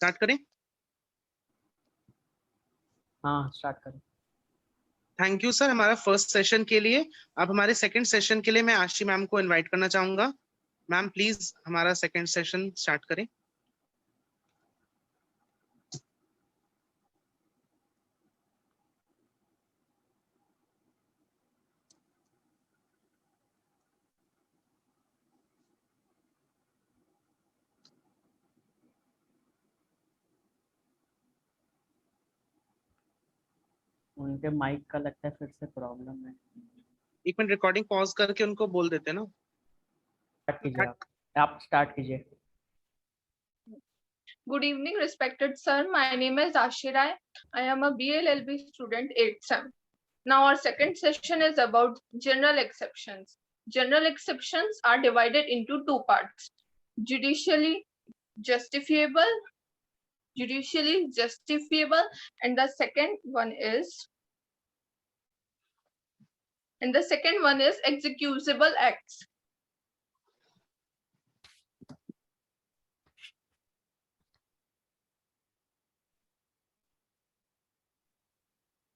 Start करें? हाँ start करें। थैंक यू सर हमारा फर्स्ट सेशन के लिए। अब हमारे सेकंड सेशन के लिए मैं आशी मैम को इनवाइट करना चाहूंगा। मैम प्लीज हमारा सेकंड सेशन स्टार्ट करें। उनके माइक का लगता है फिर से प्रॉब्लम है। एक मिनट रिकॉर्डिंग पॉज करके उनको बोल देते हैं ना। स्टार्ट कीजिए आप स्टार्ट कीजिए। Good evening, respected sir. My name is Ashi Rai. I am a BLLB student 8th sem. Now our second session is about general exceptions. General exceptions are divided into two parts: judicially justifiable, and the second one is excusable acts.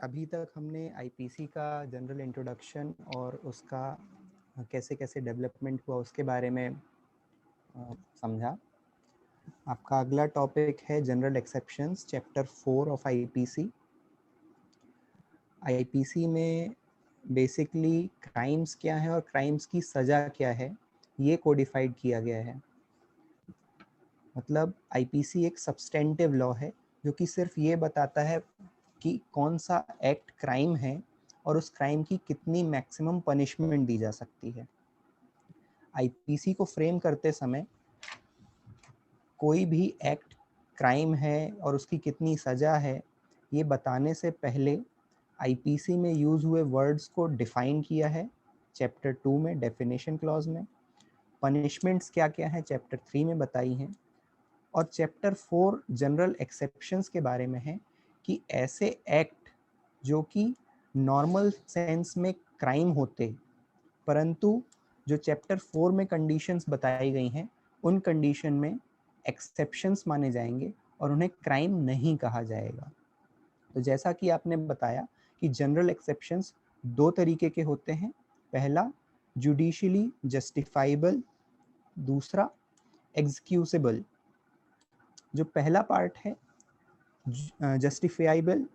अभी तक हमने IPC का general introduction और उसका कैसे कैसे development हुआ उसके बारे में समझा। आपका अगला टॉपिक है general exceptions, chapter 4 of IPC. IPC में बेसिकली क्राइम्स क्या है और क्राइम्स की सज़ा क्या है ये कोडिफाइड किया गया है। मतलब आईपीसी एक सब्सटेंटिव लॉ है जो कि सिर्फ ये बताता है कि कौन सा एक्ट क्राइम है और उस क्राइम की कितनी मैक्सिमम पनिशमेंट दी जा सकती है। आईपीसी को फ्रेम करते समय कोई भी एक्ट क्राइम है और उसकी कितनी सज़ा है ये बताने से पहले आईपीसी में यूज़ हुए वर्ड्स को डिफाइन किया है चैप्टर 2 में डेफिनेशन क्लॉज में। पनिशमेंट्स क्या क्या है चैप्टर 3 में बताई हैं। और चैप्टर 4 जनरल एक्सेप्शंस के बारे में है कि ऐसे एक्ट जो कि नॉर्मल सेंस में क्राइम होते परंतु जो चैप्टर 4 में कंडीशंस बताई गई हैं उन कंडीशन में एक्सेप्शंस माने जाएंगे और उन्हें क्राइम नहीं कहा जाएगा। तो जैसा कि आपने बताया कि जनरल एक्सेप्शंस दो तरीके के होते हैं, पहला जुडिशियली जस्टिफाइबल, दूसरा एग्जीक्यूसेबल। जो पहला पार्ट है जस्टिफाइबल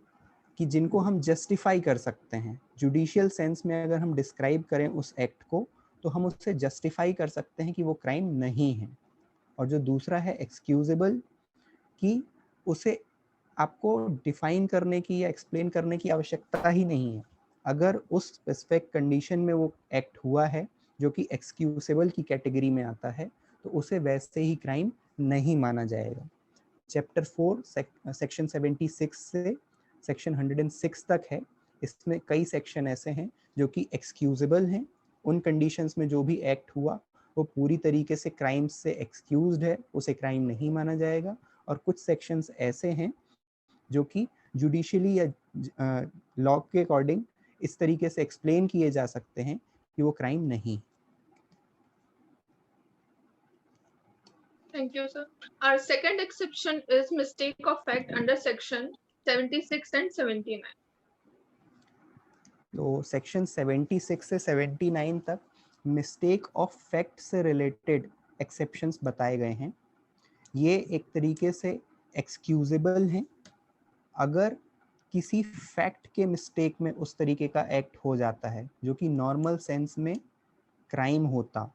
कि जिनको हम जस्टिफाई कर सकते हैं, जुडिशियल सेंस में अगर हम डिस्क्राइब करें उस एक्ट को तो हम उससे जस्टिफाई कर सकते हैं कि वो क्राइम नहीं है। और जो दूसरा है एक्सक्यूजेबल कि उसे आपको डिफाइन करने की या एक्सप्लेन करने की आवश्यकता ही नहीं है। अगर उस स्पेसिफिक कंडीशन में वो एक्ट हुआ है जो कि एक्सक्यूजेबल की कैटेगरी में आता है तो उसे वैसे ही क्राइम नहीं माना जाएगा। चैप्टर 4 सेक्शन 76 से सेक्शन 106 तक है। इसमें कई सेक्शन ऐसे हैं जो कि एक्सक्यूजेबल हैं। उन कंडीशंस में जो भी एक्ट हुआ वो पूरी तरीके से क्राइम से एक्सक्यूज्ड है, उसे क्राइम नहीं माना जाएगा। और कुछ सेक्शंस ऐसे हैं जो कि जुडिशियली या लॉ के अकॉर्डिंग इस तरीके से एक्सप्लेन किए जा सकते हैं कि वो क्राइम नहीं। Thank you, sir. Our second exception is mistake of fact under section 76 and 79. तो सेक्शन 76 से 79 तक मिस्टेक ऑफ फैक्ट से रिलेटेड एक्सेप्शंस बताए गए हैं। ये एक तरीके से एक्सक्यूजेबल हैं अगर किसी फैक्ट के मिस्टेक में उस तरीके का एक्ट हो जाता है जो कि नॉर्मल सेंस में क्राइम होता।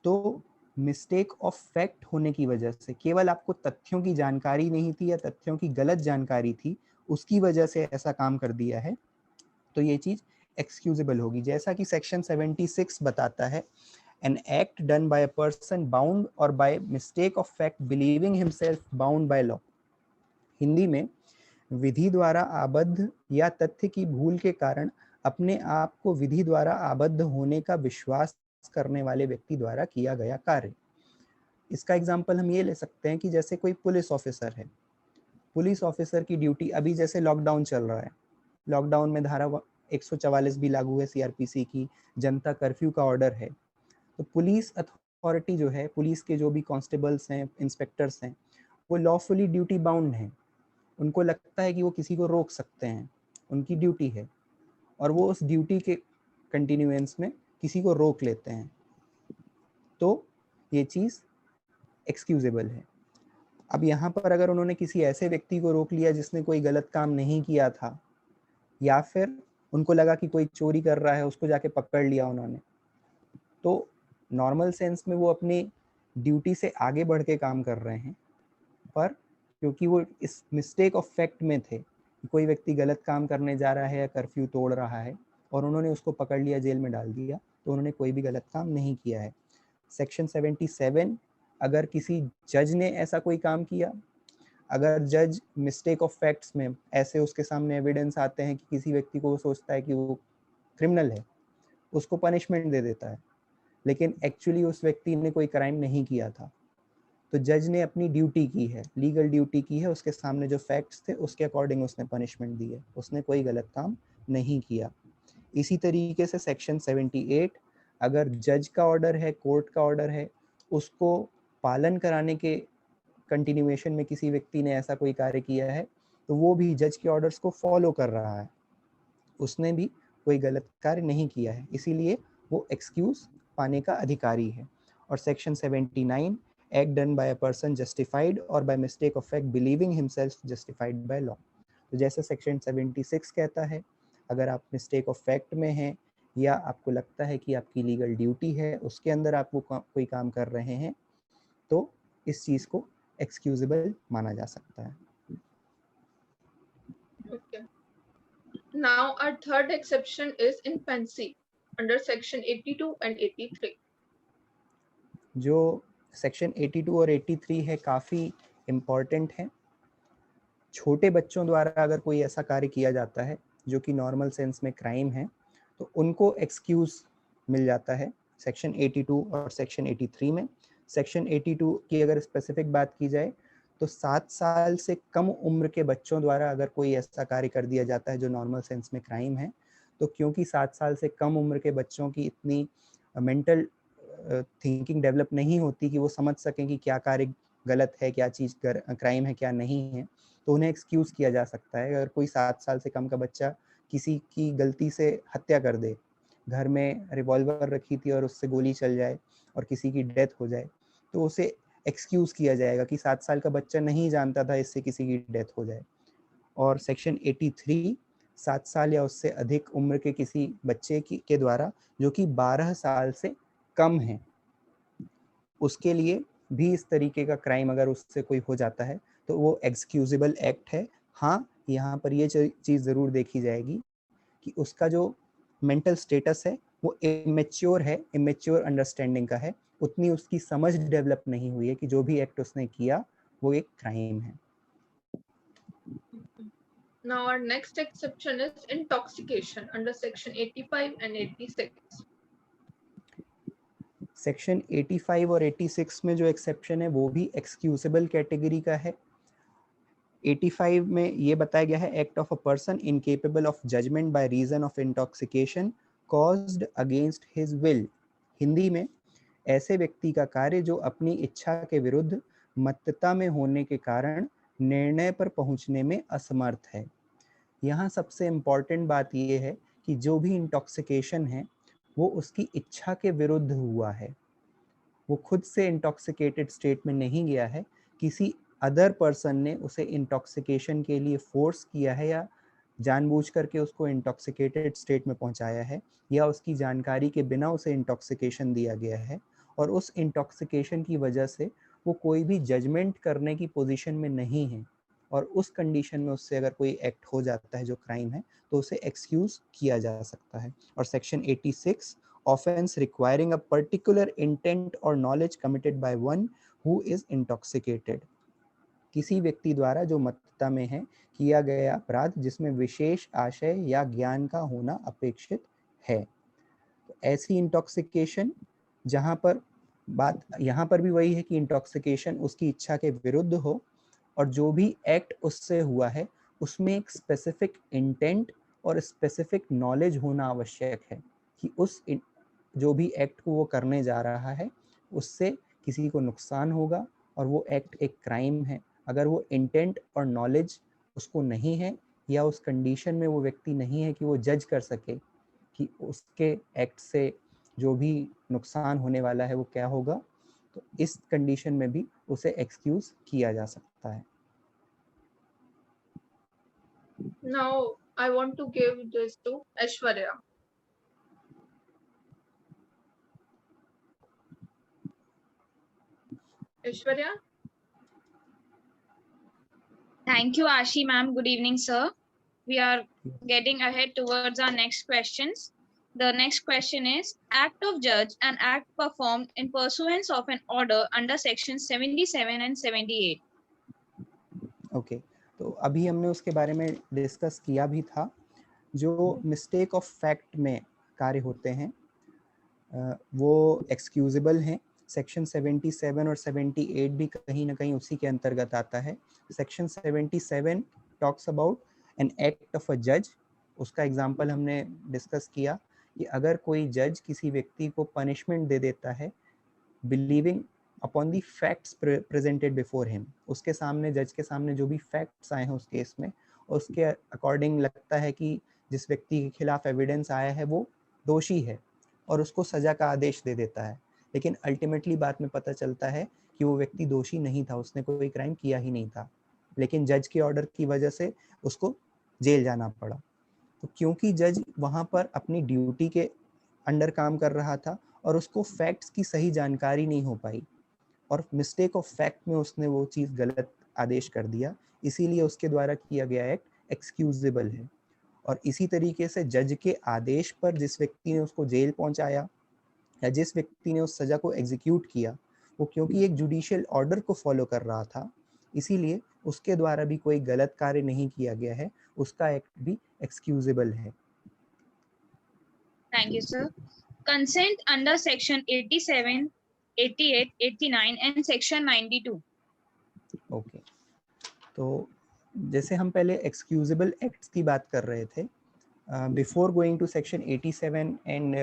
तो मिस्टेक ऑफ फैक्ट होने की वजह से केवल आपको तथ्यों की जानकारी नहीं थी या तथ्यों की गलत जानकारी थी, उसकी वजह से ऐसा काम कर दिया है तो ये चीज एक्सक्यूजेबल होगी। जैसा कि सेक्शन 76 बताता है, an act done by a person bound और by mistake of fact believing himself bound by law. Hindi में विधि द्वारा आबद्ध या तथ्य की भूल के कारण अपने आप को विधि द्वारा आबद्ध होने का विश्वास करने वाले व्यक्ति द्वारा किया गया कार्य। इसका एग्जाम्पल हम ये ले सकते हैं कि जैसे कोई पुलिस ऑफिसर है, पुलिस ऑफिसर की ड्यूटी, अभी जैसे लॉकडाउन चल रहा है, लॉकडाउन में धारा 144 भी लागू है सीआरपीसी की, जनता कर्फ्यू का ऑर्डर है। तो पुलिस अथॉरिटी जो है, पुलिस के जो भी कांस्टेबल्स हैं, इंस्पेक्टर्स हैं, वो लॉफुली ड्यूटी बाउंड हैं, उनको लगता है कि वो किसी को रोक सकते हैं, उनकी ड्यूटी है, और वो उस ड्यूटी के कंटिन्यूएंस में किसी को रोक लेते हैं, तो ये चीज़ एक्सक्यूजेबल है। अब यहाँ पर अगर उन्होंने किसी ऐसे व्यक्ति को रोक लिया जिसने कोई गलत काम नहीं किया था, या फिर उनको लगा कि कोई चोरी कर रहा है, उसको जाके पकड़ लिया उन्होंने, तो नॉर्मल सेंस में वो अपनी ड्यूटी से आगे बढ़ के काम कर रहे हैं, पर क्योंकि वो इस मिस्टेक ऑफ फैक्ट में थे कि कोई व्यक्ति गलत काम करने जा रहा है या कर्फ्यू तोड़ रहा है और उन्होंने उसको पकड़ लिया, जेल में डाल दिया, तो उन्होंने कोई भी गलत काम नहीं किया है। सेक्शन 77, अगर किसी जज ने ऐसा कोई काम किया, अगर जज मिस्टेक ऑफ फैक्ट्स में ऐसे उसके सामने एविडेंस आते हैं कि किसी व्यक्ति को वो सोचता है कि वो क्रिमिनल है, उसको पनिशमेंट दे देता है, लेकिन एक्चुअली उस व्यक्ति ने कोई क्राइम नहीं किया था, तो जज ने अपनी ड्यूटी की है, लीगल ड्यूटी की है, उसके सामने जो फैक्ट्स थे उसके अकॉर्डिंग उसने पनिशमेंट दी है, उसने कोई गलत काम नहीं किया। इसी तरीके से सेक्शन 78, अगर जज का ऑर्डर है, कोर्ट का ऑर्डर है, उसको पालन कराने के कंटिन्यूएशन में किसी व्यक्ति ने ऐसा कोई कार्य किया है, तो वो भी जज के ऑर्डर्स को फॉलो कर रहा है, उसने भी कोई गलत कार्य नहीं किया है, इसीलिए वो एक्सक्यूज पाने का अधिकारी है। और section 79, act done by a person justified और by mistake of fact believing himself justified by law. तो जैसे सेक्शन 76 कहता है, अगर आप मिस्टेक ऑफ फैक्ट में हैं या आपको लगता है कि आपकी लीगल ड्यूटी है, उसके अंदर आप वो कोई काम कर रहे हैं, तो इस चीज़ को एक्सक्यूजेबल माना जा सकता है। Okay. Now our third exception is in fancy under section 82 and 83. जो सेक्शन 82 और 83 है, काफ़ी इम्पॉर्टेंट है। छोटे बच्चों द्वारा अगर कोई ऐसा कार्य किया जाता है जो कि नॉर्मल सेंस में क्राइम है, तो उनको एक्सक्यूज मिल जाता है सेक्शन 82 और सेक्शन 83 में। सेक्शन 82 की अगर स्पेसिफिक बात की जाए, तो 7 साल से कम उम्र के बच्चों द्वारा अगर कोई ऐसा कार्य कर दिया जाता है जो नॉर्मल सेंस में क्राइम है, तो क्योंकि 7 साल से कम उम्र के बच्चों की इतनी मेंटल थिंकिंग डेवलप नहीं होती कि वो समझ सकें कि क्या कार्य गलत है, क्या चीज़ क्राइम है, क्या नहीं है, तो उन्हें एक्सक्यूज़ किया जा सकता है। अगर कोई 7 साल से कम का बच्चा किसी की गलती से हत्या कर दे, घर में रिवॉल्वर रखी थी और उससे गोली चल जाए और किसी की डेथ हो जाए, तो उसे एक्सक्यूज़ किया जाएगा कि 7 साल का बच्चा नहीं जानता था इससे किसी की डेथ हो जाए। और सेक्शन 83, 7 साल या उससे अधिक उम्र के किसी बच्चे के द्वारा जो कि 12 साल से कम है, उसके लिए भी इस तरीके का क्राइम अगर उससे कोई हो जाता है तो वो एक्सक्यूजेबल एक्ट है। हाँ, यहाँ पर ये चीज़ ज़रूर देखी जाएगी कि उसका जो मेंटल स्टेटस है वो इमेच्योर है, इमेच्योर अंडरस्टैंडिंग का है, उतनी उसकी समझ डेवलप नहीं हुई है कि जो भी एक्ट उसने किया वो एक क्राइम है। Now our next exception is intoxication under section 85 and 86. Section 85 और 86 में जो एक्सेप्शन है वो भी एक्सक्यूजेबल कैटेगरी का है। 85 में ये बताया गया है, act of a person incapable of judgement by reason of intoxication caused against his will. Hindi में, ऐसे व्यक्ति का कार्य जो अपनी इच्छा के विरुद्ध मत्तता में होने के कारण निर्णय पर पहुंचने में असमर्थ है। यहाँ सबसे इम्पॉर्टेंट बात ये है कि जो भी इंटॉक्सिकेशन है वो उसकी इच्छा के विरुद्ध हुआ है, वो खुद से इंटॉक्सिकेटेड स्टेट में नहीं गया है, किसी अदर पर्सन ने उसे इंटॉक्सिकेशन के लिए फोर्स किया है या जानबूझ करके उसको इंटॉक्सिकेटेड स्टेट में पहुंचाया है, या उसकी जानकारी के बिना उसे इंटॉक्सिकेशन दिया गया है, और उस इंटॉक्सिकेशन की वजह से वो कोई भी जजमेंट करने की पोजीशन में नहीं है, और उस कंडीशन में उससे अगर कोई एक्ट हो जाता है जो क्राइम है, तो उसे एक्सक्यूज किया जा सकता है। और section 86, offense requiring a particular intent or knowledge committed by one who is intoxicated, किसी व्यक्ति द्वारा जो मत्तता में है किया गया अपराध जिसमें विशेष आशय या ज्ञान का होना अपेक्षित है। तो ऐसी इंटॉक्सिकेशन, जहां पर बात यहाँ पर भी वही है कि इंटॉक्सिकेशन उसकी इच्छा के विरुद्ध हो, और जो भी एक्ट उससे हुआ है उसमें एक स्पेसिफिक इंटेंट और स्पेसिफिक नॉलेज होना आवश्यक है कि उस जो भी एक्ट को वो करने जा रहा है उससे किसी को नुकसान होगा और वो एक्ट एक क्राइम है, अगर वो इंटेंट और नॉलेज उसको नहीं है या उस कंडीशन में वो व्यक्ति नहीं है कि वो जज कर सके कि उसके एक्ट से जो भी नुकसान होने वाला है वो क्या होगा, तो इस कंडीशन में भी उसे एक्सक्यूज किया जा सकता है। Now I want to give this to Aishwarya. Aishwarya? Thank you, Ashi ma'am. Good evening, sir. We are getting ahead towards our next questions. The next question is act of judge, an act performed in pursuance of an order under section 77 and 78. Okay, तो अभी हमने उसके बारे में discuss किया भी था। जो मिस्टेक ऑफ फैक्ट में कार्य होते हैं वो एक्सक्यूजेबल हैं। सेक्शन 77 और 78 भी कहीं ना कहीं उसी के अंतर्गत आता है। Section 77 talks about an act of अ जज। उसका एग्जांपल हमने डिस्कस किया कि अगर कोई जज किसी व्यक्ति को पनिशमेंट दे देता है believing upon the facts presented before him, उसके सामने, जज के सामने जो भी फैक्ट्स आए हैं उस केस में, उसके अकॉर्डिंग लगता है कि जिस व्यक्ति के खिलाफ एविडेंस आया है वो दोषी है और उसको सजा का आदेश दे देता है, लेकिन अल्टीमेटली बाद में पता चलता है कि वो व्यक्ति दोषी नहीं था, उसने कोई क्राइम किया ही नहीं था, लेकिन जज के ऑर्डर की वजह से उसको जेल जाना पड़ा। तो क्योंकि जज वहाँ पर अपनी ड्यूटी के अंडर काम कर रहा था और उसको फैक्ट्स की सही जानकारी नहीं हो पाई और मिस्टेक ऑफ फैक्ट में उसने वो चीज़ गलत आदेश कर दिया, इसीलिए उसके द्वारा किया गया एक्ट एक्सक्यूजेबल है। और इसी तरीके से जज के आदेश पर जिस व्यक्ति ने उसको जेल पहुंचाया या जिस व्यक्ति ने उस सजा को एग्जीक्यूट किया, वो क्योंकि एक जुडिशियल ऑर्डर को फॉलो कर रहा था, इसीलिए उसके द्वारा भी कोई गलत कार्य नहीं किया गया है, उसका एक्ट भी एक्सक्यूजेबल है। Thank you, sir. Consent under section 87, 88, 89 and section 92. Okay, तो जैसे हम पहले एक्सक्यूजेबल एक्ट्स की बात कर रहे थे, before going to section 87 and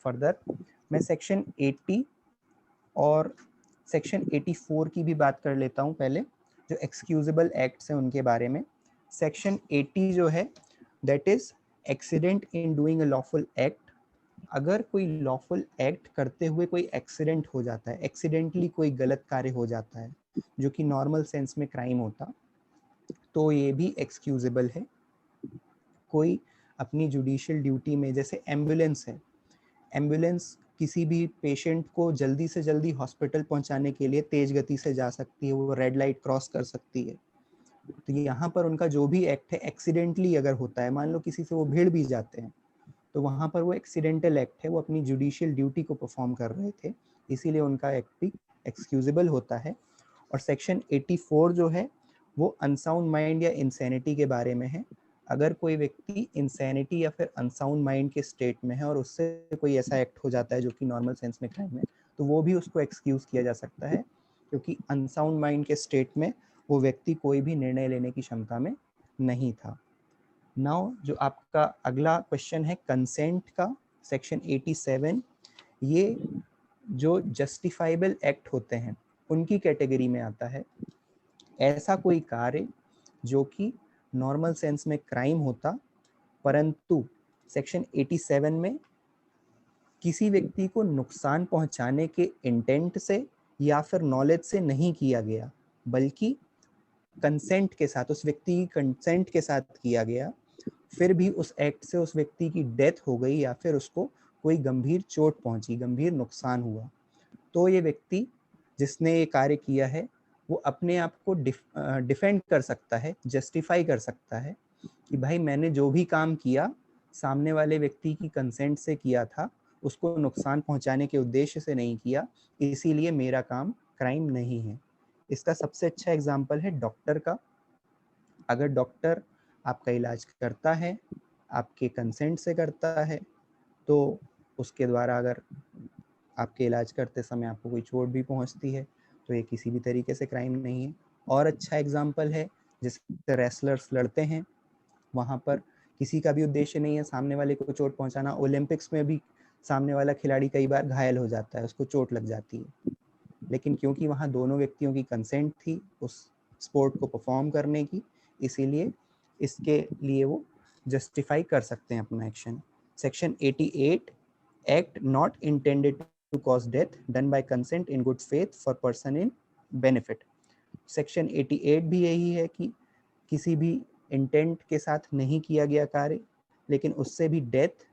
further, मैं सेक्शन 80 और सेक्शन 84 की भी बात कर लेता हूँ पहले, जो एक्सक्यूजेबल एक्ट्स हैं उनके बारे में। सेक्शन 80 जो है, that is accident in doing a lawful act. अगर कोई लॉफुल एक्ट करते हुए कोई एक्सीडेंट हो जाता है, एक्सीडेंटली कोई गलत कार्य हो जाता है जो कि नॉर्मल सेंस में क्राइम होता, तो ये भी एक्सक्यूजेबल है। कोई अपनी जुडिशियल ड्यूटी में, जैसे एम्बुलेंस है, एम्बुलेंस किसी भी पेशेंट को जल्दी से जल्दी हॉस्पिटल पहुंचाने के लिए तेज गति से जा सकती है, वो रेड लाइट क्रॉस कर सकती है। तो यहाँ पर उनका जो भी एक्ट है एक्सीडेंटली अगर होता है, मान लो किसी से वो भिड़ भी जाते हैं, तो वहाँ पर वो एक्सीडेंटल एक्ट है, वो अपनी जुडिशियल ड्यूटी को परफॉर्म कर रहे थे, इसीलिए उनका एक्ट भी एक्सक्यूजेबल होता है। और सेक्शन 84 जो है वो अनसाउंड माइंड या इंसैनिटी के बारे में है। अगर कोई व्यक्ति इंसैनिटी या फिर अनसाउंड माइंड के स्टेट में है और उससे कोई ऐसा एक्ट हो जाता है जो कि नॉर्मल सेंस में क्राइम है, तो वो भी उसको एक्सक्यूज किया जा सकता है, क्योंकि अनसाउंड माइंड के स्टेट में वो व्यक्ति कोई भी निर्णय लेने की क्षमता में नहीं था। नाउ जो आपका अगला क्वेश्चन है कंसेंट का, सेक्शन 87, ये जो जस्टिफाइबल एक्ट होते हैं उनकी कैटेगरी में आता है। ऐसा कोई कार्य जो कि नॉर्मल सेंस में क्राइम होता, परंतु सेक्शन 87 में किसी व्यक्ति को नुकसान पहुंचाने के इंटेंट से या फिर नॉलेज से नहीं किया गया, बल्कि कंसेंट के साथ, उस व्यक्ति की कंसेंट के साथ किया गया, फिर भी उस एक्ट से उस व्यक्ति की डेथ हो गई या फिर उसको कोई गंभीर चोट पहुंची, गंभीर नुकसान हुआ, तो ये व्यक्ति जिसने ये कार्य किया है वो अपने आप को डिफेंड कर सकता है, जस्टिफाई कर सकता है कि भाई मैंने जो भी काम किया सामने वाले व्यक्ति की कंसेंट से किया था, उसको नुकसान पहुंचाने के उद्देश्य से नहीं किया, इसीलिए मेरा काम क्राइम नहीं है। इसका सबसे अच्छा एग्जाम्पल है डॉक्टर का। अगर डॉक्टर आपका इलाज करता है, आपके कंसेंट से करता है, तो उसके द्वारा अगर आपके इलाज करते समय आपको कोई चोट भी पहुंचती है, तो ये किसी भी तरीके से क्राइम नहीं है। और अच्छा एग्जाम्पल है जिससे रेसलर्स लड़ते हैं, वहाँ पर किसी का भी उद्देश्य नहीं है सामने वाले को चोट पहुंचाना। ओलंपिक्स में भी सामने वाला खिलाड़ी कई बार घायल हो जाता है, उसको चोट लग जाती है, लेकिन क्योंकि वहाँ दोनों व्यक्तियों की कंसेंट थी, उस स्पोर्ट को परफॉर्म करने की, इसीलिए इसके लिए वो जस्टिफाई कर सकते हैं अपना action. Section 88 act not intended to cause death done by consent in good faith for person in benefit. Section 88 भी यही है कि किसी भी इंटेंट के साथ नहीं किया गया कार्य, लेकिन उससे भी डेथ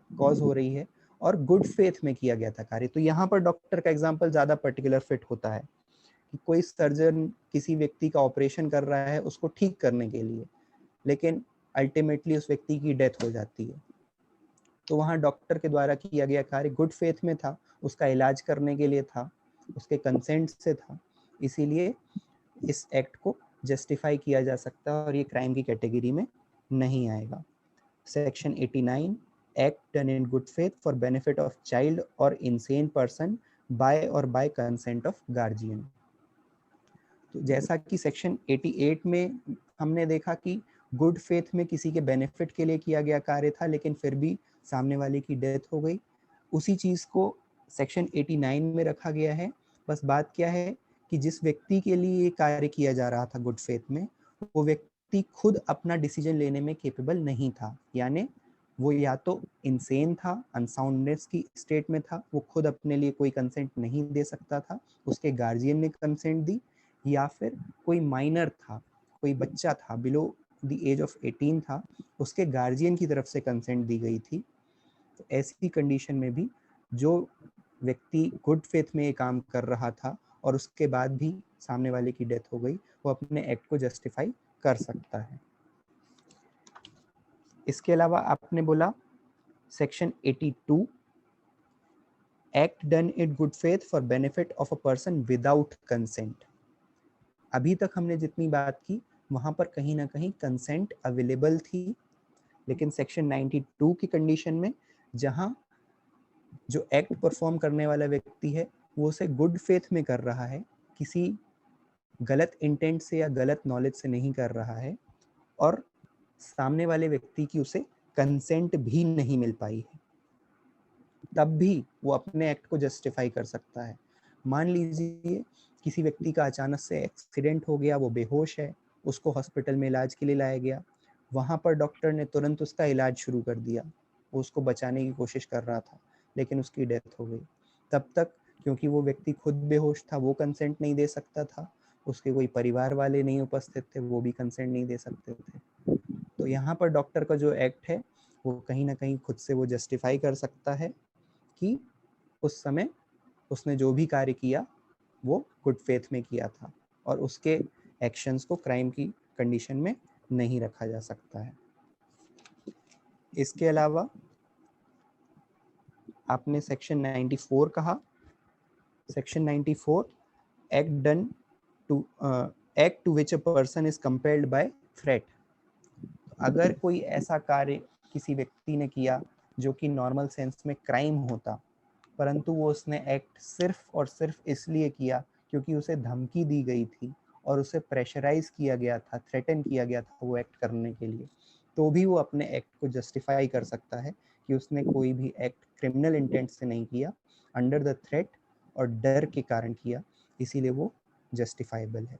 कॉज हो रही है और गुड फेथ में किया गया था कार्य। तो यहाँ पर डॉक्टर का एग्जांपल ज़्यादा पर्टिकुलर फिट होता है कि कोई सर्जन किसी व्यक्ति का ऑपरेशन कर रहा है उसको ठीक करने के लिए, लेकिन अल्टीमेटली उस व्यक्ति की डेथ हो जाती है, तो वहाँ डॉक्टर के द्वारा किया गया कार्य गुड फेथ में था, उसका इलाज करने के लिए था, उसके कंसेंट से था, इसीलिए इस एक्ट को जस्टिफाई किया जा सकता है और ये क्राइम की कैटेगरी में नहीं आएगा। Section 89 act done in good faith for benefit of child और insane person by consent of guardian. तो जैसा कि सेक्शन 88 में हमने देखा कि गुड फेथ में किसी के बेनिफिट के लिए किया गया कार्य था, लेकिन फिर भी सामने वाले की डेथ हो गई, उसी चीज़ को सेक्शन 89 में रखा गया है। बस बात क्या है कि जिस व्यक्ति के लिए ये कार्य किया जा रहा था गुड फेथ में, वो व्यक्ति खुद अपना डिसीजन लेने में केपेबल नहीं था, यानी वो या तो इंसेन था, अनसाउंडनेस की स्टेट में था, वो खुद अपने लिए कोई कंसेंट नहीं दे सकता था, उसके गार्जियन ने कंसेंट दी, या फिर कोई माइनर था, कोई बच्चा था, बिलो द एज ऑफ 18 था, उसके गार्जियन की तरफ से कंसेंट दी गई थी। तो ऐसी कंडीशन में भी जो व्यक्ति गुड फेथ में ये काम कर रहा था और उसके बाद भी सामने वाले की डेथ हो गई, वो अपने एक्ट को जस्टिफाई कर सकता है। इसके अलावा आपने बोला section 82 act done it good faith for benefit of a person without consent. अभी तक हमने जितनी बात की वहां पर कहीं ना कहीं कंसेंट अवेलेबल थी, लेकिन सेक्शन 92 की कंडीशन में जहां जो एक्ट परफॉर्म करने वाला व्यक्ति है वो उसे गुड फेथ में कर रहा है, किसी गलत इंटेंट से या गलत नॉलेज से नहीं कर रहा है, और सामने वाले व्यक्ति की उसे कंसेंट भी नहीं मिल पाई है, तब भी वो अपने एक्ट को जस्टिफाई कर सकता है। मान लीजिए किसी व्यक्ति का अचानक से एक्सीडेंट हो गया, वो बेहोश है, उसको हॉस्पिटल में इलाज के लिए लाया गया, वहाँ पर डॉक्टर ने तुरंत उसका इलाज शुरू कर दिया, वो उसको बचाने की कोशिश कर रहा था, लेकिन उसकी डेथ हो गई। तब तक क्योंकि वो व्यक्ति खुद बेहोश था, वो कंसेंट नहीं दे सकता था, उसके कोई परिवार वाले नहीं उपस्थित थे, वो भी कंसेंट नहीं दे सकते थे। तो यहाँ पर डॉक्टर का जो एक्ट है वो कहीं ना कहीं खुद से वो जस्टिफाई कर सकता है कि उस समय उसने जो भी कार्य किया वो गुड फेथ में किया था और उसके एक्शंस को क्राइम की कंडीशन में नहीं रखा जा सकता है। इसके अलावा आपने सेक्शन 94 कहा। Section 94 act done to act to which a person is compelled by threat. अगर कोई ऐसा कार्य किसी व्यक्ति ने किया जो कि नॉर्मल सेंस में क्राइम होता, परंतु वो उसने एक्ट सिर्फ और सिर्फ इसलिए किया क्योंकि उसे धमकी दी गई थी और उसे प्रेशराइज किया गया था, थ्रेटन किया गया था वो एक्ट करने के लिए, तो भी वो अपने एक्ट को जस्टिफाई कर सकता है कि उसने कोई भी एक्ट क्रिमिनल इंटेंट से नहीं किया, अंडर द थ्रेट और डर के कारण किया, इसीलिए वो जस्टिफाइबल है।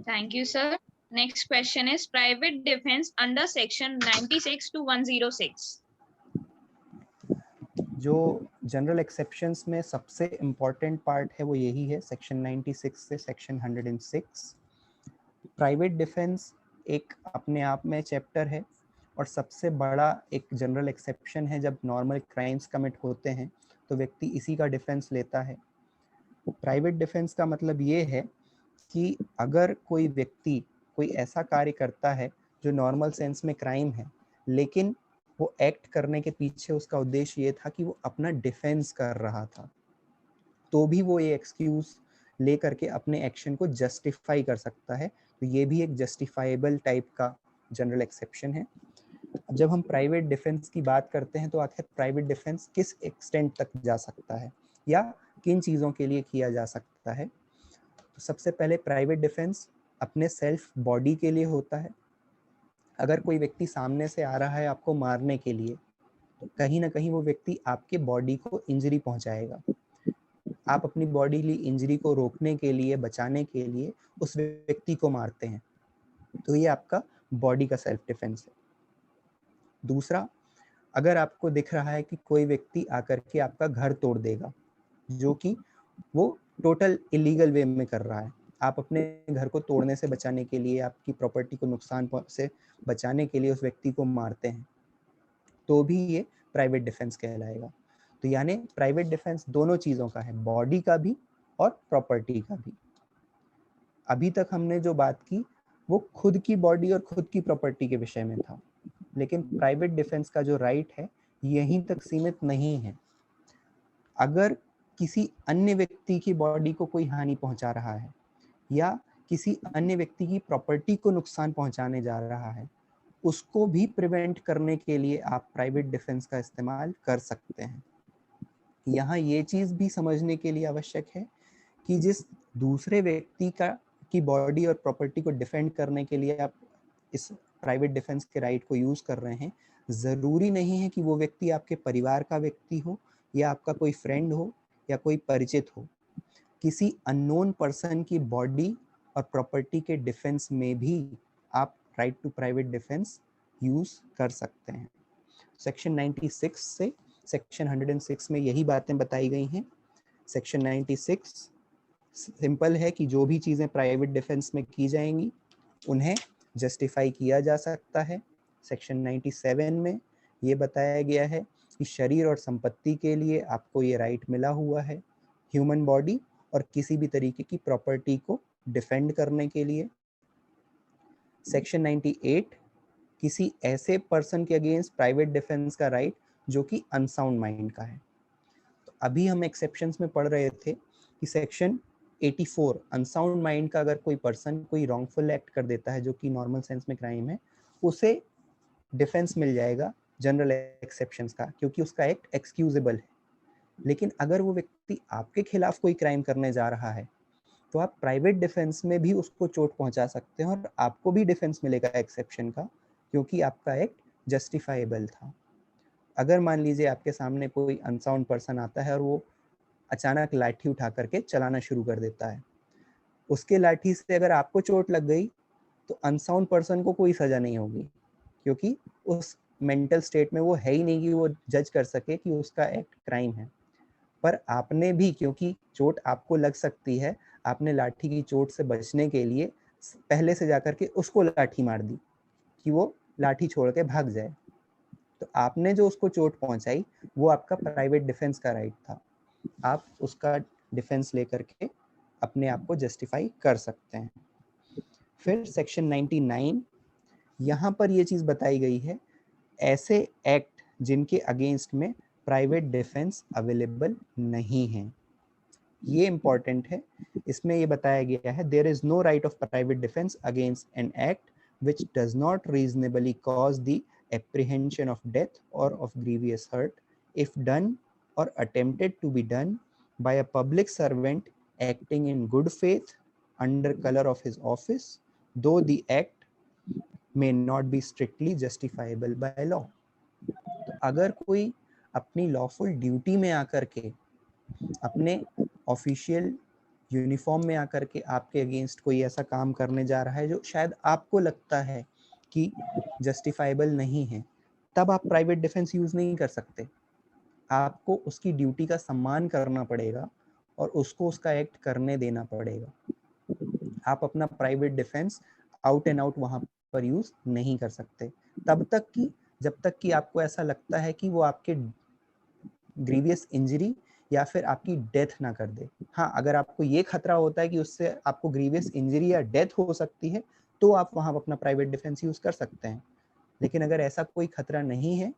Thank you, sir. Next question is private defense under section 96 to 106. जो जनरल एक्सेप्शंस में सबसे इम्पॉर्टेंट पार्ट है वो यही है, सेक्शन 96 से सेक्शन 106। प्राइवेट डिफेंस एक अपने आप में चैप्टर है और सबसे बड़ा एक जनरल एक्सेप्शन है। जब नॉर्मल क्राइम्स कमिट होते हैं तो व्यक्ति इसी का डिफेंस लेता है। प्राइवेट डिफेंस का मतलब ये है कि अगर कोई व्यक्ति कोई ऐसा कार्य करता है जो नॉर्मल सेंस में क्राइम है, लेकिन वो एक्ट करने के पीछे उसका उद्देश्य ये था कि वो अपना डिफेंस कर रहा था, तो भी वो ये एक्सक्यूज ले करके अपने एक्शन को जस्टिफाई कर सकता है। तो ये भी एक जस्टिफाइबल टाइप का जनरल एक्सेप्शन है। जब हम प्राइवेट डिफेंस की बात करते हैं तो आखिर प्राइवेट डिफेंस किस एक्सटेंट तक जा सकता है या किन चीज़ों के लिए किया जा सकता है। तो सबसे पहले प्राइवेट डिफेंस अपने सेल्फ बॉडी के लिए होता है। अगर कोई व्यक्ति सामने से आ रहा है आपको मारने के लिए, तो कहीं ना कहीं वो व्यक्ति आपके बॉडी को इंजरी पहुंचाएगा। आप अपनी बॉडीली इंजरी को रोकने के लिए, बचाने के लिए उस व्यक्ति को मारते हैं, तो ये आपका बॉडी का सेल्फ डिफेंस है। दूसरा, अगर आपको दिख रहा है कि कोई व्यक्ति आकर के आपका घर तोड़ देगा, जो कि वो टोटल इलीगल वे में कर रहा है, आप अपने घर को तोड़ने से बचाने के लिए, आपकी प्रॉपर्टी को नुकसान से बचाने के लिए उस व्यक्ति को मारते हैं, तो भी ये प्राइवेट डिफेंस कहलाएगा। तो यानी प्राइवेट डिफेंस दोनों चीज़ों का है, बॉडी का भी और प्रॉपर्टी का भी। अभी तक हमने जो बात की वो खुद की बॉडी और खुद की प्रॉपर्टी के विषय में था, लेकिन प्राइवेट डिफेंस का जो राइट है यहीं तक सीमित नहीं है। अगर किसी अन्य व्यक्ति की बॉडी को कोई हानि पहुंचा रहा है या किसी अन्य व्यक्ति की प्रॉपर्टी को नुकसान पहुंचाने जा रहा है, उसको भी प्रिवेंट करने के लिए आप प्राइवेट डिफेंस का इस्तेमाल कर सकते हैं। यहाँ ये चीज़ भी समझने के लिए आवश्यक है कि जिस दूसरे व्यक्ति की बॉडी और प्रॉपर्टी को डिफेंड करने के लिए आप इस प्राइवेट डिफेंस के राइट को यूज़ कर रहे हैं, ज़रूरी नहीं है कि वो व्यक्ति आपके परिवार का व्यक्ति हो या आपका कोई फ्रेंड हो या कोई परिचित हो। किसी अननोन पर्सन की बॉडी और प्रॉपर्टी के डिफेंस में भी आप right to private defence use कर सकते हैं। सेक्शन 96 से सेक्शन 106 में यही बातें बताई गई हैं। सेक्शन 96 सिंपल है कि जो भी चीज़ें प्राइवेट डिफेंस में की जाएंगी उन्हें जस्टिफाई किया जा सकता है। सेक्शन 97 में ये बताया गया है कि शरीर और संपत्ति के लिए आपको ये राइट मिला हुआ है, ह्यूमन बॉडी और किसी भी तरीके की प्रॉपर्टी को डिफेंड करने के लिए। सेक्शन 98 किसी ऐसे पर्सन के अगेंस्ट प्राइवेट डिफेंस का राइट जो कि अनसाउंड माइंड का है। तो अभी हम एक्सेप्शंस में पढ़ रहे थे कि सेक्शन 84 अनसाउंड माइंड का अगर कोई पर्सन कोई रॉन्गफुल एक्ट कर देता है जो कि नॉर्मल सेंस में क्राइम है, उसे डिफेंस मिल जाएगा जनरल एक्सेप्शंस का, क्योंकि उसका एक्ट एक्सक्यूजेबल है। लेकिन अगर वो व्यक्ति आपके खिलाफ कोई क्राइम करने जा रहा है तो आप प्राइवेट डिफेंस में भी उसको चोट पहुंचा सकते हैं और आपको भी डिफेंस मिलेगा एक्सेप्शन का, क्योंकि आपका एक्ट जस्टिफाइबल था। अगर मान लीजिए आपके सामने कोई अनसाउंड पर्सन आता है और वो अचानक लाठी उठा करके चलाना शुरू कर देता है, उसके लाठी से अगर आपको चोट लग गई तो अनसाउंड पर्सन को कोई सजा नहीं होगी, क्योंकि उस मेंटल स्टेट में वो है ही नहीं कि वो जज कर सके कि उसका एक्ट क्राइम है। पर आपने भी, क्योंकि चोट आपको लग सकती है, आपने लाठी की चोट से बचने के लिए पहले से जाकर के उसको लाठी मार दी कि वो लाठी छोड़ के भाग जाए। तो आपने जो उसको चोट पहुंचाई वो आपका प्राइवेट डिफेंस का राइट था, आप उसका डिफेंस लेकर के अपने आप को जस्टिफाई कर सकते हैं। फिर सेक्शन 99 यहाँ पर ये चीज़ बताई गई है, ऐसे एक्ट जिनके अगेंस्ट में प्राइवेट डिफेंस अवेलेबल नहीं है। ये इम्पॉर्टेंट है, इसमें ये बताया गया है there is no right of private defence against an act which does not reasonably cause the apprehension of death or of grievous hurt if done or attempted to be done by a public servant acting in good faith under color of his office, though the act may not be strictly justifiable by law. तो अगर कोई अपनी lawful duty में आकर के, अपने official uniform में आकर के आपके अगेंस्ट कोई ऐसा काम करने जा रहा है जो शायद आपको लगता है कि जस्टिफाइबल नहीं है, तब आप प्राइवेट डिफेंस यूज़ नहीं कर सकते। आपको उसकी ड्यूटी का सम्मान करना पड़ेगा और उसको उसका एक्ट करने देना पड़ेगा। आप अपना private defence out and out वहाँ पर यूज़ नहीं कर सकते तब तक कि जब तक कि आपको ऐसा लगता है कि वो आपके ग्रीवियस इंजरी या फिर आपकी डेथ ना कर दे। हाँ, अगर आपको ये खतरा होता है कि उससे आपको ग्रीवियस इंजरी या डेथ हो सकती है तो आप वहाँ अपना प्राइवेट डिफेंस यूज़ कर सकते हैं, लेकिन अगर ऐसा कोई खतरा नहीं है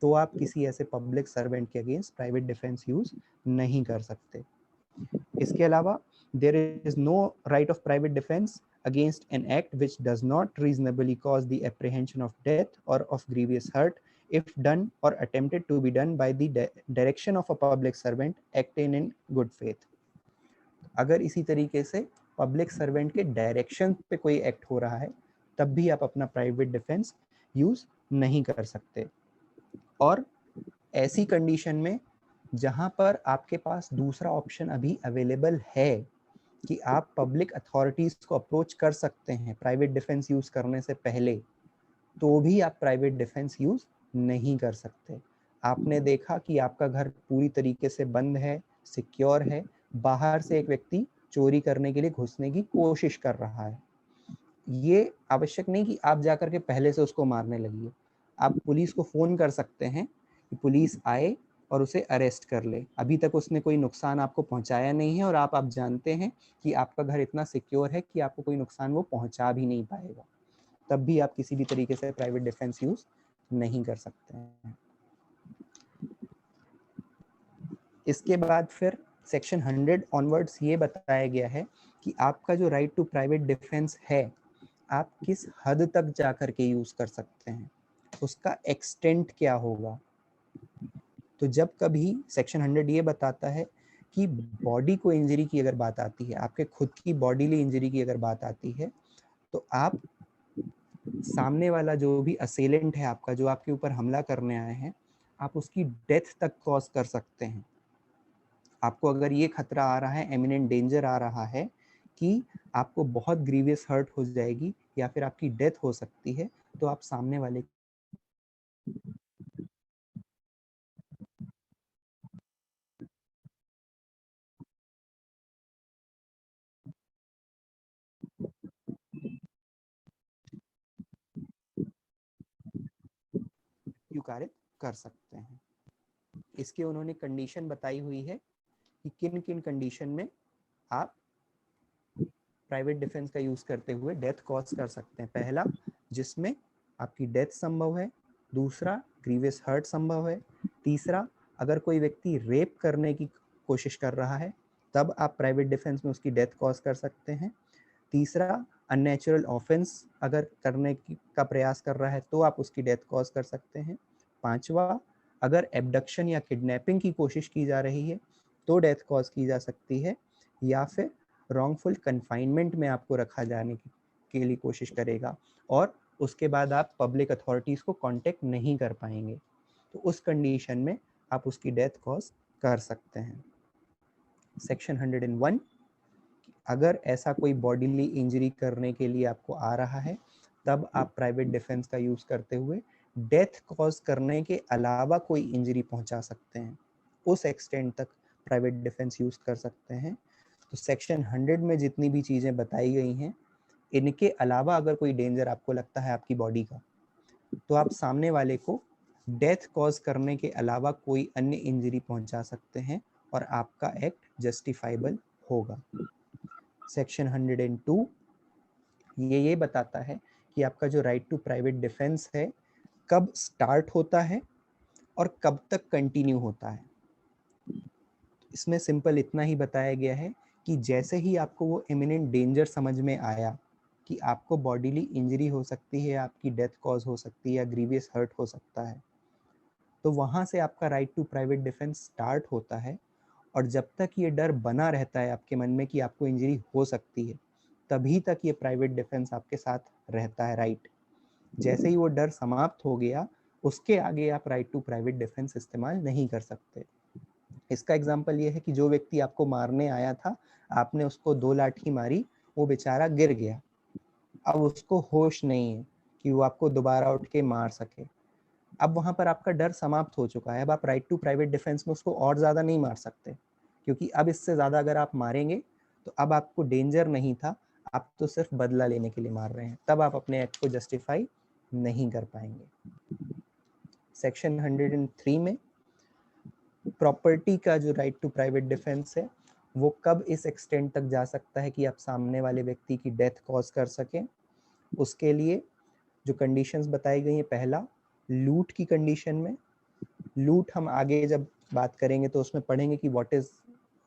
तो आप किसी ऐसे पब्लिक सर्वेंट के अगेंस्ट प्राइवेट डिफेंस यूज़ नहीं कर सकते। इसके अलावा there is no right of private defence against an act which does not reasonably cause the apprehension of death or of grievous hurt if done or attempted to be done by the direction of a public servant acting in good faith. अगर इसी तरीके से public servant के direction पे कोई act हो रहा है तब भी आप अपना प्राइवेट डिफेंस यूज नहीं कर सकते। और ऐसी कंडीशन में जहां पर आपके पास दूसरा ऑप्शन अभी अवेलेबल है कि आप पब्लिक अथॉरिटीज को अप्रोच कर सकते हैं प्राइवेट डिफेंस यूज करने से पहले, तो भी आप प्राइवेट डिफेंस यूज नहीं कर सकते। आपने देखा कि आपका घर पूरी तरीके से बंद है, सिक्योर है, बाहर से एक व्यक्ति चोरी करने के लिए घुसने की कोशिश कर रहा है। ये आवश्यक नहीं कि आप जाकर के पहले से उसको मारने लगिए। आप पुलिस को फोन कर सकते हैं कि पुलिस आए और उसे अरेस्ट कर ले। अभी तक उसने कोई नुकसान आपको पहुंचाया नहीं है और आप जानते हैं कि आपका घर इतना सिक्योर है कि आपको कोई नुकसान वो पहुंचा भी नहीं पाएगा, तब भी आप किसी भी तरीके से प्राइवेट डिफेंस यूज नहीं कर सकते हैं। इसके बाद फिर सेक्शन 100 ऑनवर्ड्स ये बताया गया है कि आपका जो राइट टू प्राइवेट डिफेंस है, आप किस हद तक जाकर के यूज कर सकते हैं, उसका एक्सटेंट क्या होगा। तो जब कभी सेक्शन 100 ये बताता है कि बॉडी को इंजरी की अगर बात आती है, आपके खुद की बॉडीली इंजरी की अगर बात आती है, तो आप सामने वाला जो भी असेलेंट है आपका, जो आपके ऊपर हमला करने आए हैं, आप उसकी डेथ तक कॉज कर सकते हैं। आपको अगर ये खतरा आ रहा है, एमिनेंट डेंजर आ रहा है कि आपको बहुत ग्रीवियस हर्ट हो जाएगी या फिर आपकी डेथ हो सकती है, तो आप सामने वाले कार्य कर सकते हैं। इसके उन्होंने कंडीशन बताई हुई है कि किन किन कंडीशन में आप प्राइवेट डिफेंस का यूज करते हुए डेथ कॉज कर सकते हैं। पहला, जिसमें आपकी डेथ संभव है। दूसरा, ग्रीवियस हर्ट संभव है। तीसरा, अगर कोई व्यक्ति रेप करने की कोशिश कर रहा है, तब आप प्राइवेट डिफेंस में उसकी डेथ कॉज कर सकते हैं। तीसरा, अननेचुरल ऑफेंस अगर करने का प्रयास कर रहा है तो आप उसकी डेथ कॉज कर सकते हैं। पांचवा, अगर एब्डक्शन या किडनैपिंग की कोशिश की जा रही है तो डेथ कॉज की जा सकती है। या फिर रॉन्गफुल कन्फाइनमेंट में आपको रखा जाने के लिए कोशिश करेगा और उसके बाद आप पब्लिक अथॉरिटीज़ को कांटेक्ट नहीं कर पाएंगे, तो उस कंडीशन में आप उसकी डेथ कॉज कर सकते हैं। सेक्शन 101, अगर ऐसा कोई बॉडीली इंजरी करने के लिए आपको आ रहा है, तब आप प्राइवेट डिफेंस का यूज़ करते हुए डेथ कॉज करने के अलावा कोई इंजरी पहुंचा सकते हैं, उस एक्सटेंट तक प्राइवेट डिफेंस यूज़ कर सकते हैं। तो सेक्शन 100 में जितनी भी चीज़ें बताई गई हैं, इनके अलावा अगर कोई डेंजर आपको लगता है आपकी बॉडी का, तो आप सामने वाले को डेथ कॉज करने के अलावा कोई अन्य इंजरी पहुंचा सकते हैं और आपका एक्ट जस्टिफाइबल होगा। सेक्शन 102 ये बताता है कि आपका जो राइट टू प्राइवेट डिफेंस है कब स्टार्ट होता है और कब तक कंटिन्यू होता है। इसमें सिंपल इतना ही बताया गया है कि जैसे ही आपको वो इमिनेंट डेंजर समझ में आया कि आपको बॉडीली इंजरी हो सकती है, आपकी डेथ कॉज हो सकती है या ग्रीवियस हर्ट हो सकता है, तो वहाँ से आपका right to private defence start होता है। और जब तक ये डर बना रहता है आपके मन में कि आपको इंजरी हो सकती है, तभी तक ये प्राइवेट डिफेंस आपके साथ रहता है राइट। जैसे ही वो डर समाप्त हो गया, उसके आगे आप राइट टू प्राइवेट डिफेंस इस्तेमाल नहीं कर सकते। इसका एग्जाम्पल ये है कि जो व्यक्ति आपको मारने आया था, आपने उसको 2 लाठी मारी, वो बेचारा गिर गया, अब उसको होश नहीं है कि वो आपको दोबारा उठ के मार सके। अब वहां पर आपका डर समाप्त हो चुका है। अब आप राइट टू प्राइवेट डिफेंस में उसको और ज्यादा नहीं मार सकते, क्योंकि अब इससे ज्यादा अगर आप मारेंगे तो अब आपको डेंजर नहीं था, आप तो सिर्फ बदला लेने के लिए मार रहे हैं, तब आप अपने एक्ट को जस्टिफाई नहीं कर पाएंगे। सेक्शन 103 में प्रॉपर्टी का जो राइट टू प्राइवेट डिफेंस है, वो कब इस एक्सटेंट तक जा सकता है कि आप सामने वाले व्यक्ति की डेथ कॉज कर सकें। उसके लिए जो कंडीशंस बताई गई हैं, पहला, लूट की कंडीशन में। लूट हम आगे जब बात करेंगे तो उसमें पढ़ेंगे कि what is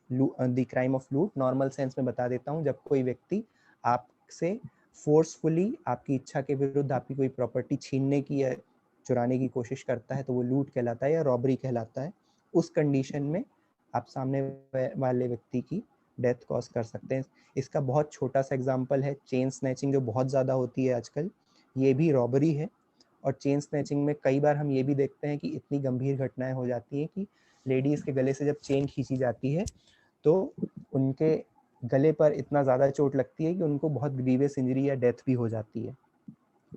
the crime of लूट। नॉर्मल सेंस में बता देता हूँ, जब कोई व्यक्ति आपसे फोर्सफुली आपकी इच्छा के विरुद्ध आपकी कोई प्रॉपर्टी छीनने की या चुराने की कोशिश करता है तो वो लूट कहलाता है या रॉबरी कहलाता है। उस कंडीशन में आप सामने वाले व्यक्ति की डेथ कॉज कर सकते हैं। इसका बहुत छोटा सा एग्जांपल है चेन स्नैचिंग, जो बहुत ज़्यादा होती है आजकल, ये भी रॉबरी है। और चेन स्नैचिंग में कई बार हम ये भी देखते हैं कि इतनी गंभीर घटनाएं हो जाती हैं कि लेडीज के गले से जब चेन खींची जाती है तो उनके गले पर इतना ज़्यादा चोट लगती है कि उनको बहुत ग्रीवियस इंजरी या डेथ भी हो जाती है।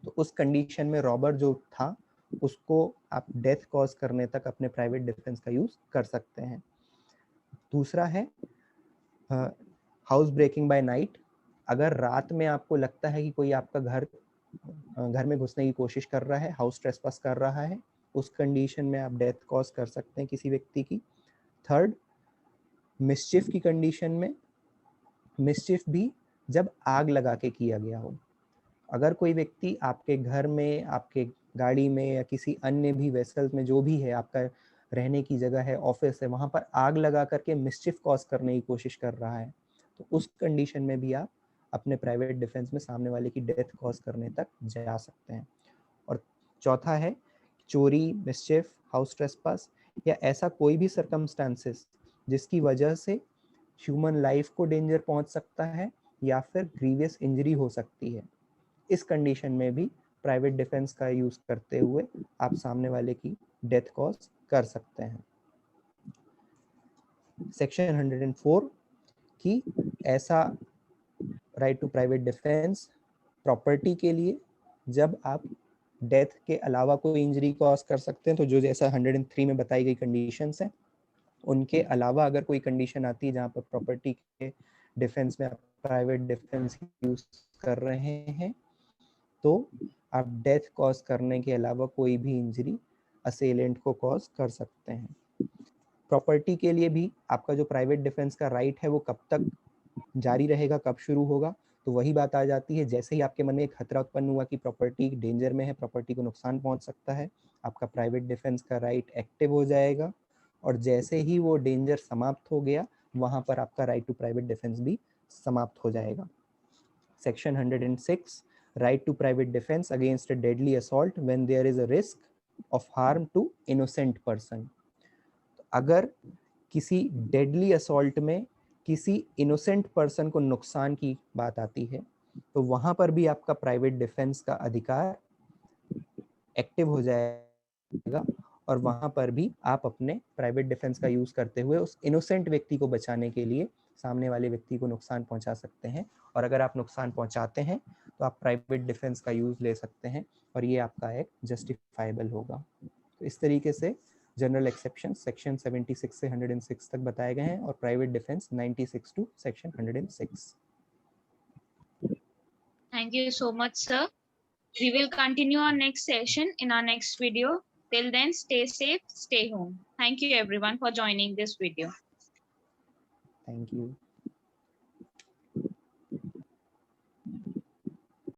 तो उस कंडीशन में रॉबर जो था उसको आप डेथ कॉज करने तक अपने प्राइवेट डिफेंस का यूज़ कर सकते हैं। दूसरा है हाउस ब्रेकिंग बाय नाइट। अगर रात में आपको लगता है कि कोई आपका घर में घुसने की कोशिश कर रहा है, हाउस ट्रेसपास कर रहा है, उस कंडीशन में आप डेथ कॉज कर सकते हैं किसी व्यक्ति की। थर्ड, मिसचिफ की कंडीशन में, मिसचिफ भी जब आग लगा के किया गया हो। अगर कोई व्यक्ति आपके घर में, आपके गाड़ी में या किसी अन्य भी वेसल्स में, जो भी है आपका रहने की जगह है, ऑफिस है, वहाँ पर आग लगा करके मिसचिफ कॉज करने की कोशिश कर रहा है, तो उस कंडीशन में भी आप अपने प्राइवेट डिफेंस में सामने वाले की डेथ कॉज करने तक जा सकते हैं। और चौथा है चोरी, मिसचिफ, हाउस ट्रेसपास या ऐसा कोई भी सर्कमस्टांसेस जिसकी वजह से ह्यूमन लाइफ को डेंजर पहुंच सकता है या फिर ग्रीवियस इंजरी हो सकती है। इस कंडीशन में भी प्राइवेट डिफेंस का यूज करते हुए आप सामने वाले की डेथ कॉज कर सकते हैं। सेक्शन 104 की ऐसा right to private defence property के लिए जब आप डेथ के अलावा कोई इंजरी कॉज कर सकते हैं, तो जो जैसा 103 में बताई गई कंडीशंस हैं, उनके अलावा अगर कोई कंडीशन आती है जहाँ पर प्रॉपर्टी के डिफेंस में आप प्राइवेट डिफेंस यूज कर रहे हैं, तो आप डेथ कॉज करने के अलावा कोई भी इंजरी असेलेंट को कॉज कर सकते हैं। प्रॉपर्टी के लिए भी आपका जो प्राइवेट डिफेंस का राइट है वो कब तक जारी रहेगा, कब शुरू होगा, तो वही बात आ जाती है जैसे ही आपके मन में एक खतरा उत्पन्न हुआ कि प्रॉपर्टी डेंजर में है, प्रॉपर्टी को नुकसान पहुंच सकता है, आपका प्राइवेट डिफेंस का राइट एक्टिव हो जाएगा। और जैसे ही वो डेंजर समाप्त हो गया, वहां पर आपका राइट टू प्राइवेट डिफेंस भी समाप्त हो जाएगा। Section 106, right to private defence against a deadly assault when there is a risk of harm to innocent person. अगर किसी डेडली असॉल्ट में किसी इनोसेंट पर्सन को नुकसान की बात आती है, तो वहां पर भी आपका प्राइवेट डिफेंस का अधिकार एक्टिव हो जाएगा और वहां पर भी आप अपने प्राइवेट डिफेंस का यूज करते हुए उस इनोसेंट व्यक्ति को बचाने के लिए सामने वाले व्यक्ति को नुकसान पहुंचा सकते हैं। और अगर आप नुकसान पहुंचाते हैं तो आप प्राइवेट डिफेंस का यूज ले सकते हैं और ये आपका एक जस्टिफाइबल होगा। तो इस तरीके से जनरल एक्सेप्शन सेक्शन 76 से 106 तक बताए गए हैं और private defence 96 to section 106। Thank you so much, sir. We will continue our next session in our next video. Till then, stay safe, stay home. Thank you everyone for joining this video. Thank you.